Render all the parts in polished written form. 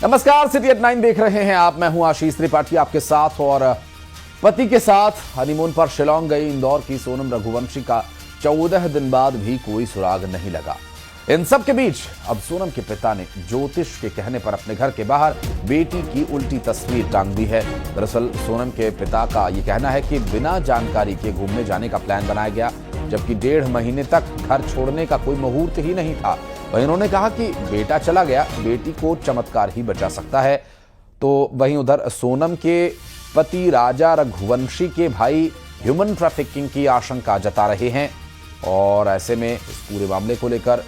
नमस्कार, city eight 9 देख रहे हैं आप। मैं हूं आशीष त्रिपाठी आपके साथ। और पति के साथ हनीमून पर शिलांग गई इंदौर की सोनम रघुवंशी का 14 दिन बाद भी कोई सुराग नहीं लगा। इन सब के बीच अब सोनम के पिता ने ज्योतिष के कहने पर अपने घर के बाहर बेटी की उल्टी तस्वीर टांग दी है। दरअसल सोनम के पिता का यह कहना है कि बिना जानकारी के घूमने जाने का प्लान बनाया गया, जबकि 1.5 महीने तक घर छोड़ने का कोई मुहूर्त ही नहीं था। वहीं उन्होंने कहा कि बेटा चला गया, बेटी को चमत्कार ही बचा सकता है। तो वहीं उधर सोनम के पति राजा रघुवंशी के भाई ह्यूमन ट्रैफिकिंग की आशंका जता रहे हैं। और ऐसे में इस पूरे मामले को लेकर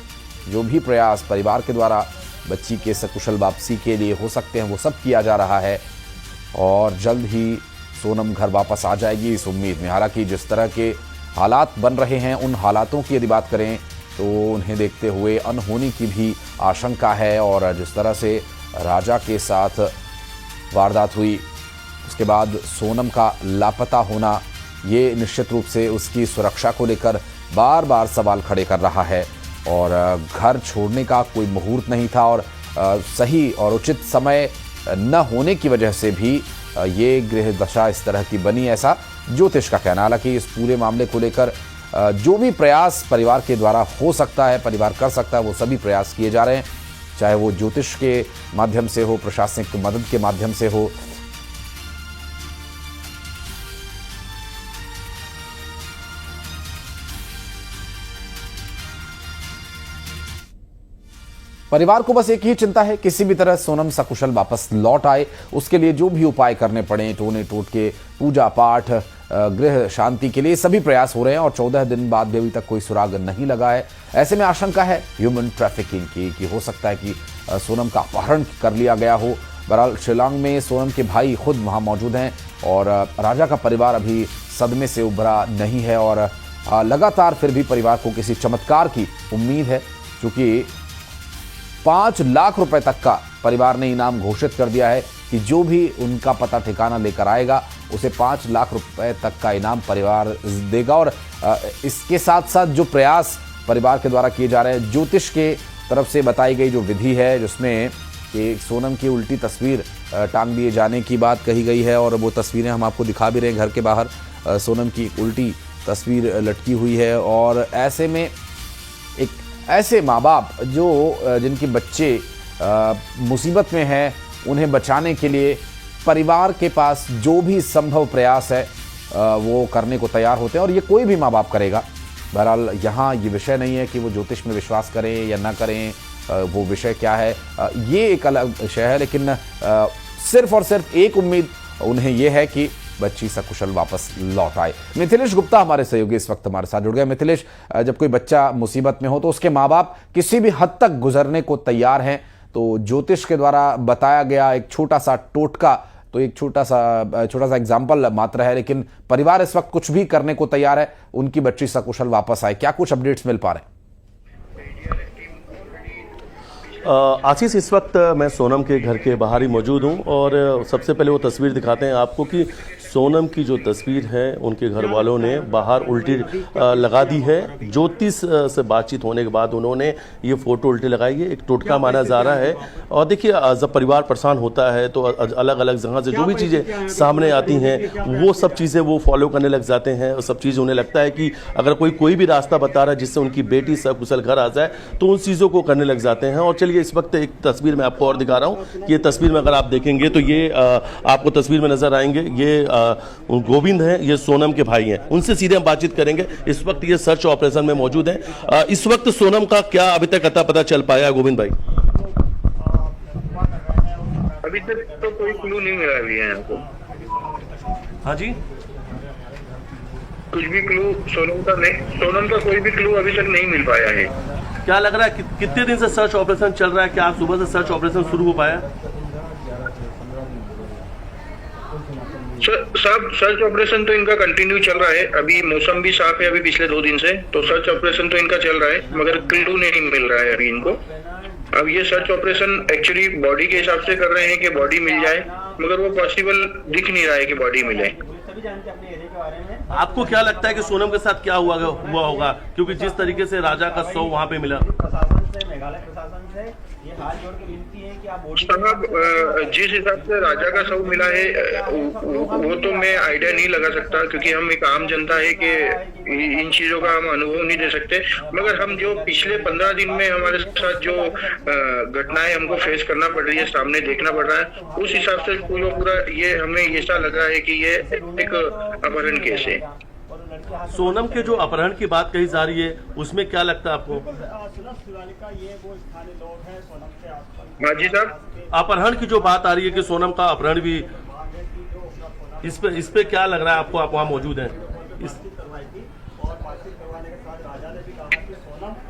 जो भी प्रयास परिवार के द्वारा बच्ची के सकुशल वापसी के लिए हो सकते हैं वो सब किया जा रहा है। और जल्द ही सोनम घर वापस आ जाएगी इस उम्मीद में। हालांकि जिस तरह के हालात बन रहे हैं, उन हालातों की यदि बात करें तो उन्हें देखते हुए अनहोनी की भी आशंका है। और जिस तरह से राजा के साथ वारदात हुई, उसके बाद सोनम का लापता होना, ये निश्चित रूप से उसकी सुरक्षा को लेकर बार बार सवाल खड़े कर रहा है। और घर छोड़ने का कोई मुहूर्त नहीं था और सही और उचित समय न होने की वजह से भी ये गृह दशा इस तरह की बनी, ऐसा ज्योतिष का कहना। हालांकि इस पूरे मामले को लेकर जो भी प्रयास परिवार के द्वारा हो सकता है, परिवार कर सकता है, वो सभी प्रयास किए जा रहे हैं, चाहे वो ज्योतिष के माध्यम से हो, प्रशासनिक मदद के माध्यम से हो। परिवार को बस एक ही चिंता है, किसी भी तरह सोनम सकुशल वापस लौट आए। उसके लिए जो भी उपाय करने पड़े, टोने टोटके, पूजा पाठ, गृह शांति के लिए सभी प्रयास हो रहे हैं। और 14 दिन बाद भी अभी तक कोई सुराग नहीं लगा है। ऐसे में आशंका है ह्यूमन ट्रैफिकिंग की, कि हो सकता है कि सोनम का अपहरण कर लिया गया हो। बहरहाल शिलांग में सोनम के भाई खुद वहां मौजूद हैं और राजा का परिवार अभी सदमे से उभरा नहीं है। और लगातार फिर भी परिवार को किसी चमत्कार की उम्मीद है, क्योंकि 5 लाख रुपए तक का परिवार ने इनाम घोषित कर दिया है कि जो भी उनका पता ठिकाना लेकर आएगा उसे 5 लाख रुपए तक का इनाम परिवार देगा। और इसके साथ साथ जो प्रयास परिवार के द्वारा किए जा रहे हैं, ज्योतिष के तरफ से बताई गई जो विधि है, जिसमें कि सोनम की उल्टी तस्वीर टांग दिए जाने की बात कही गई है। और वो तस्वीरें हम आपको दिखा भी रहे हैं। घर के बाहर सोनम की उल्टी तस्वीर लटकी हुई है। और ऐसे में एक ऐसे माँ बाप जिनके बच्चे मुसीबत में हैं, उन्हें बचाने के लिए परिवार के पास जो भी संभव प्रयास है वो करने को तैयार होते हैं। और ये कोई भी माँ बाप करेगा। बहरहाल यहाँ ये विषय नहीं है कि वो ज्योतिष में विश्वास करें या ना करें, वो विषय क्या है ये एक अलग विषय है। लेकिन सिर्फ और सिर्फ एक उम्मीद उन्हें ये है कि बच्ची सकुशल वापस लौट आए। मिथिलेश गुप्ता हमारे सहयोगी इस वक्त हमारे साथ जुड़ गए। मिथिलेश, जब कोई बच्चा मुसीबत में हो तो उसके माँ बाप किसी भी हद तक गुजरने को तैयार हैं। तो ज्योतिष के द्वारा बताया गया एक छोटा सा टोटका तो एक छोटा सा एग्जाम्पल मात्र है, लेकिन परिवार इस वक्त कुछ भी करने को तैयार है, उनकी बच्ची सकुशल वापस आए। क्या कुछ अपडेट्स मिल पा रहे हैं? आशीष, इस वक्त मैं सोनम के घर के बाहर ही मौजूद हूं और सबसे पहले वो तस्वीर दिखाते हैं आपको कि सोनम की जो तस्वीर है उनके घर वालों ने बाहर उल्टी लगा दी है। ज्योतिष से बातचीत होने के बाद उन्होंने ये फोटो उल्टी लगाई है, एक टोटका माना जा रहा है। और देखिए, जब परिवार परेशान होता है तो अलग अलग जगह से जो भी चीज़ें सामने आती हैं वो सब चीज़ें वो फॉलो करने लग जाते हैं। और सब चीज़ उन्हें लगता है कि अगर कोई भी रास्ता बता रहा है जिससे उनकी बेटी सकुशल घर आ जाए तो उन चीज़ों को करने लग जाते हैं। और चलिए, इस वक्त एक तस्वीर मैं आपको और दिखा रहा हूँ कि ये तस्वीर में अगर आप देखेंगे तो ये आपको तस्वीर में नजर आएंगे, ये गोविंद हैं, ये सोनम के भाई हैं। उनसे सीधे हम बातचीत करेंगे। इस वक्त ये सर्च ऑपरेशन में मौजूद हैं। इस वक्त सोनम का क्या अभी तक अता पता चल पाया है गोविंद भाई? अभी तक तो कोई क्लू नहीं मिला अभी है हमको। हाँ जी, कुछ भी क्लू सोनम का कोई भी क्लू अभी तक नहीं मिल पाया है। क्या लग रहा है कितने दिन से सर्च ऑपरेशन चल रहा है? क्या आज सुबह से सर्च ऑपरेशन शुरू हो पाया? सब सर्च ऑपरेशन तो इनका कंटिन्यू चल रहा है। अभी मौसम भी साफ है अभी पिछले 2 दिन से, तो सर्च ऑपरेशन तो इनका चल रहा है, मगर क्लू नहीं मिल रहा है अभी इनको। अब ये सर्च ऑपरेशन एक्चुअली बॉडी के हिसाब से कर रहे हैं कि बॉडी मिल जाए, मगर वो पॉसिबल दिख नहीं रहा है कि बॉडी मिले। आपको क्या लगता है कि सोनम के साथ क्या हुआ होगा? क्योंकि जिस तरीके से राजा का शव वहाँ पे मिला। मेघालय प्रशासन से ये साहब जिस हिसाब से राजा का शव मिला है वो तो मैं आइडिया नहीं लगा सकता, क्योंकि हम एक आम जनता है कि इन चीजों का हम अनुभव नहीं दे सकते। मगर हम जो पिछले 15 दिन में हमारे साथ जो घटनाएं हमको फेस करना पड़ रही है, सामने देखना पड़ रहा है, उस हिसाब से पूरा ये हमें ऐसा लग रहा है कि ये एक अपहरण केस है। सोनम के जो अपहरण की बात कही जा रही है उसमें क्या लगता है आपको? हाँ जी साहब, अपहरण की जो बात आ रही है कि सोनम का अपहरण भी, इस पे क्या लग रहा है आपको? आप वहाँ मौजूद हैं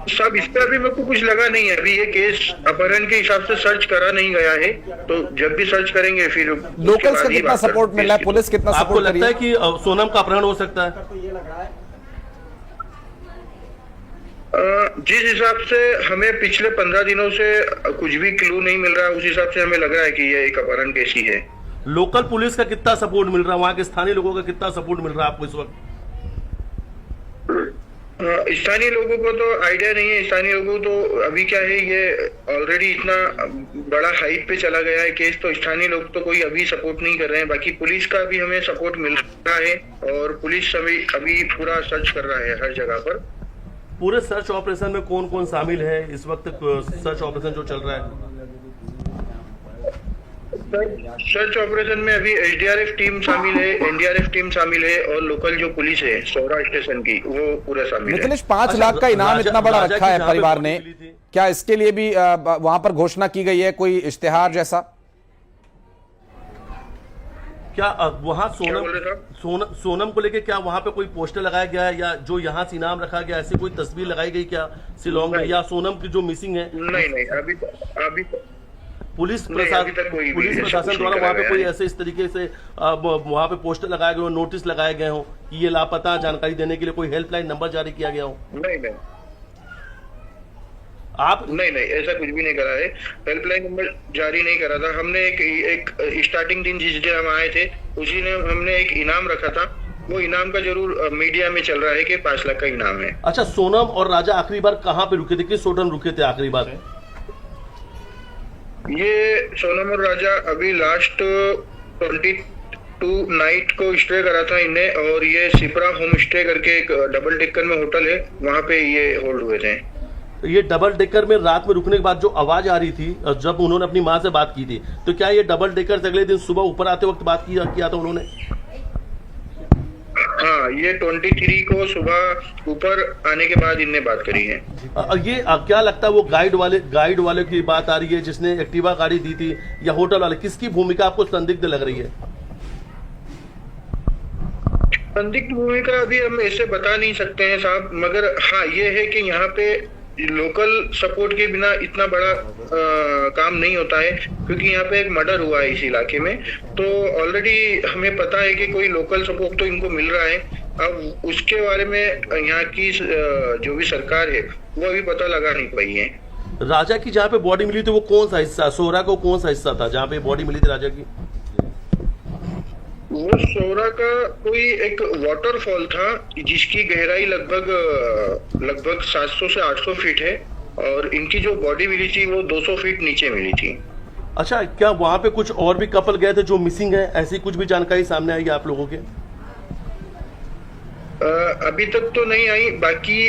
सब इस पे अभी मेरे को कुछ लगा नहीं है। अभी ये केस अपहरण के हिसाब से सर्च करा नहीं गया है, तो जब भी सर्च करेंगे फिर लोकल्स का कितना सपोर्ट मिल रहा है, पुलिस कितना आपको सपोर्ट कर रही लगता है? है कि सोनम का अपहरण हो सकता है? जिस हिसाब से हमें पिछले 15 दिनों से कुछ भी क्लू नहीं मिल रहा है, उस हिसाब से हमें लग रहा है कि ये एक अपहरण केस ही है। लोकल पुलिस का कितना सपोर्ट मिल रहा है, वहाँ के स्थानीय लोगों का कितना सपोर्ट मिल रहा है आपको इस वक्त? स्थानीय लोगों को तो आइडिया नहीं है। स्थानीय लोगों को तो अभी क्या है, ये ऑलरेडी इतना बड़ा हाइप पे चला गया है केस, तो स्थानीय लोग तो कोई अभी सपोर्ट नहीं कर रहे हैं। बाकी पुलिस का भी हमें सपोर्ट मिल रहा है और पुलिस अभी पूरा सर्च कर रहा है हर जगह पर। पूरे सर्च ऑपरेशन में कौन कौन शामिल है इस वक्त, सर्च ऑपरेशन जो चल रहा है? सर्च ऑपरेशन में अभी एसडीआरएफ टीम शामिल है, एनडीआरएफ टीम शामिल है और लोकल जो पुलिस है सोहरा स्टेशन की वो पूरा शामिल है। मिथिलेश, 5 लाख का इनाम इतना बड़ा रखा है परिवार ने, क्या इसके लिए भी वहां पर घोषणा की गई है, कोई इश्तेहार जैसा? क्या वहाँ सोनम को लेके क्या वहाँ पे कोई पोस्टर लगाया गया है, या जो यहाँ से इनाम रखा गया ऐसी कोई तस्वीर लगाई गई क्या शिलोंग में, या सोनम की जो मिसिंग है? नहीं अभी पुलिस प्रशासन द्वारा वहाँ पे कोई ऐसे इस तरीके से वहाँ पे पोस्टर लगाए गए हो, नोटिस लगाए गए हो कि ये लापता, जानकारी देने के लिए कोई हेल्पलाइन नंबर जारी किया गया हो? नहीं आप नहीं ऐसा कुछ भी नहीं करा है। हेल्पलाइन नंबर जारी नहीं करा था हमने। एक स्टार्टिंग दिन जिस दिन हम आए थे उसी ने हमने एक इनाम रखा था, वो इनाम का जरूर मीडिया में चल रहा है कि 5 लाख का इनाम है। अच्छा, सोनम और राजा आखिरी बार कहाँ पे रुके थे, किस होटल रुके थे आखिरी बार? ये सोनम और राजा अभी लास्ट 22 नाइट को स्टे करा था इन्हें, और ये सिपरा होम स्टे करके एक डबल डेकर में होटल है, वहाँ पे ये होल्ड हुए थे। ये डबल डेकर में रात में रुकने के बाद जो आवाज आ रही थी जब उन्होंने अपनी माँ से बात की थी, तो क्या ये डबल डेकर से अगले दिन सुबह ऊपर आते वक्त बात किया था उन्होंने? हाँ, ये 23 को सुबह ऊपर आने के बाद इनने बात करी है। ये क्या लगता है वो गाइड वाले की बात आ रही है जिसने एक्टिवा गाड़ी दी थी, या होटल वाले, किसकी भूमिका आपको संदिग्ध लग रही है? संदिग्ध भूमिका अभी हम ऐसे बता नहीं सकते हैं साहब, मगर हाँ ये है कि यहाँ पे लोकल सपोर्ट के बिना इतना बड़ा काम नहीं होता है, क्योंकि यहाँ पे एक मर्डर हुआ है इस इलाके में, तो ऑलरेडी हमें पता है कि कोई लोकल सपोर्ट तो इनको मिल रहा है। अब उसके बारे में यहाँ की जो भी सरकार है वो अभी पता लगा नहीं पाई है। राजा की जहाँ पे बॉडी मिली थी वो कौन सा हिस्सा, सोहरा को कौन सा हिस्सा था जहाँ पे बॉडी मिली थी राजा की? वो सोहरा का कोई एक वाटरफॉल था जिसकी गहराई लगभग 700 से 800 फीट है, और इनकी जो बॉडी मिली थी वो 200 फीट नीचे मिली थी। अच्छा, क्या वहाँ पे कुछ और भी कपल गए थे जो मिसिंग है, ऐसी कुछ भी जानकारी सामने आई है आप लोगों के? अभी तक तो नहीं आई। बाकी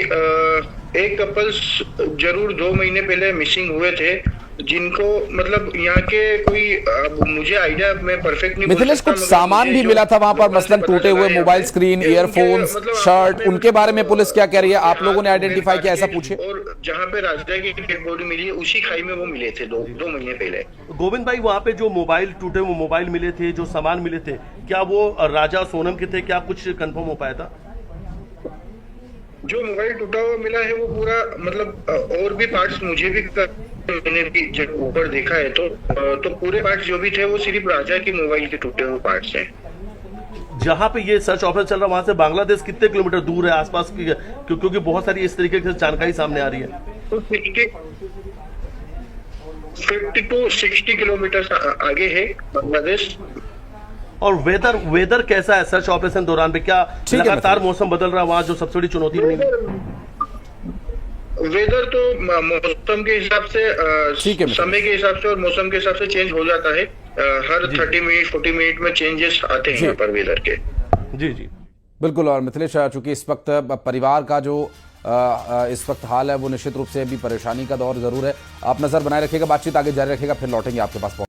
एक कपल्स जरूर 2 महीने पहले मिसिंग हुए थे, जिनको मतलब यहाँ के कोई मुझे आइडिया मैं परफेक्ट नहीं। मिथिलेश, कुछ सामान भी मिला था वहां पर, मसलन टूटे हुए मोबाइल स्क्रीन, ईयरफोन्स, शर्ट, उनके बारे में पुलिस क्या कह रही है? आप लोगों ने आइडेंटिफाई किया, ऐसा पूछे? और जहाँ पे राजा की डेड बॉडी मिली है उसी खाई में वो मिले थे 2 महीने पहले। गोविंद भाई, वहाँ पे जो मोबाइल टूटे हुए मोबाइल मिले थे, जो सामान मिले थे, क्या वो राजा सोनम के थे? क्या कुछ कंफर्म हो पाया था? जो मोबाइल टूटा हुआ मिला है वो पूरा मतलब और भी पार्ट्स मुझे भी मैंने भी जब ऊपर देखा है तो पूरे पार्ट्स जो भी थे वो सिर्फ राजा के मोबाइल के टूटे हुए पार्ट्स हैं। जहाँ पे ये सर्च ऑपरेशन चल रहा है वहां से बांग्लादेश कितने किलोमीटर दूर है आसपास की? क्योंकि बहुत सारी इस तरीके की जानकारी सामने आ रही है। तो 50 to 60 किलोमीटर आगे है बांग्लादेश। और वेदर कैसा है सर्च ऑपरेशन दौरान पे? क्या लगातार मौसम बदल रहा है वहाँ, जो सबसे बड़ी चुनौती बनी? वेदर तो मौसम के हिसाब से ठीक है, समय के हिसाब से और मौसम के हिसाब से चेंज हो जाता है। हर 30 मिनट 40 मिनट में चेंजेस आते हैं यहाँ पर वेदर के। जी जी बिल्कुल। और मिथिलेश, चूंकि इस वक्त परिवार का जो इस वक्त हाल है वो निश्चित रूप से अभी परेशानी का दौर जरूर है। आप नजर बनाए रखिएगा, बातचीत आगे जारी रखिएगा, फिर लौटेंगे आपके पास।